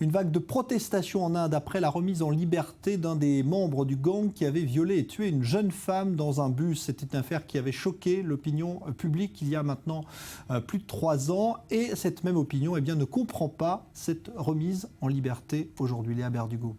Une vague de protestation en Inde après la remise en liberté d'un des membres du gang qui avait violé et tué une jeune femme dans un bus. C'était une affaire qui avait choqué l'opinion publique il y a maintenant plus de 3 ans. Et cette même opinion ne comprend pas cette remise en liberté aujourd'hui. Léa Berdugo.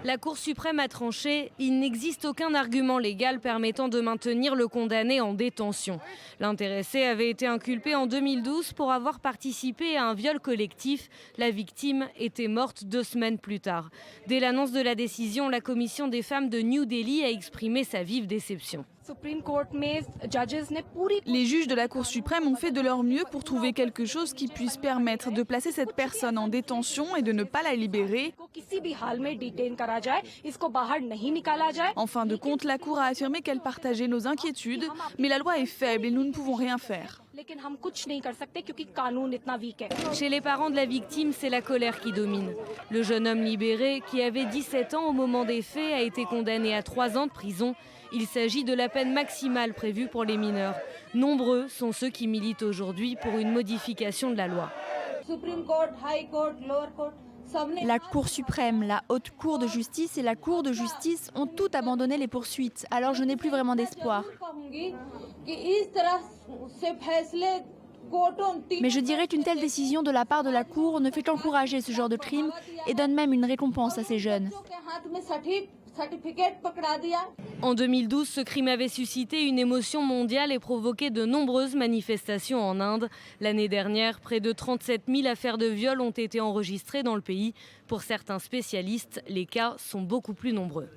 La Cour suprême a tranché, il n'existe aucun argument légal permettant de maintenir le condamné en détention. L'intéressé avait été inculpé en 2012 pour avoir participé à un viol collectif. La victime était morte 2 semaines plus tard. Dès l'annonce de la décision, la commission des femmes de New Delhi a exprimé sa vive déception. Les juges de la Cour suprême ont fait de leur mieux pour trouver quelque chose qui puisse permettre de placer cette personne en détention et de ne pas la libérer. En fin de compte, la Cour a affirmé qu'elle partageait nos inquiétudes, mais la loi est faible et nous ne pouvons rien faire. Chez les parents de la victime, c'est la colère qui domine. Le jeune homme libéré, qui avait 17 ans au moment des faits, a été condamné à 3 ans de prison. Il s'agit de la peine maximale prévue pour les mineurs. Nombreux sont ceux qui militent aujourd'hui pour une modification de la loi. La Cour suprême, la Haute Cour de justice et la Cour de justice ont tout abandonné les poursuites. Alors je n'ai plus vraiment d'espoir. Mais je dirais qu'une telle décision de la part de la Cour ne fait qu'encourager ce genre de crime et donne même une récompense à ces jeunes. En 2012, ce crime avait suscité une émotion mondiale et provoqué de nombreuses manifestations en Inde. L'année dernière, près de 37 000 affaires de viol ont été enregistrées dans le pays. Pour certains spécialistes, les cas sont beaucoup plus nombreux.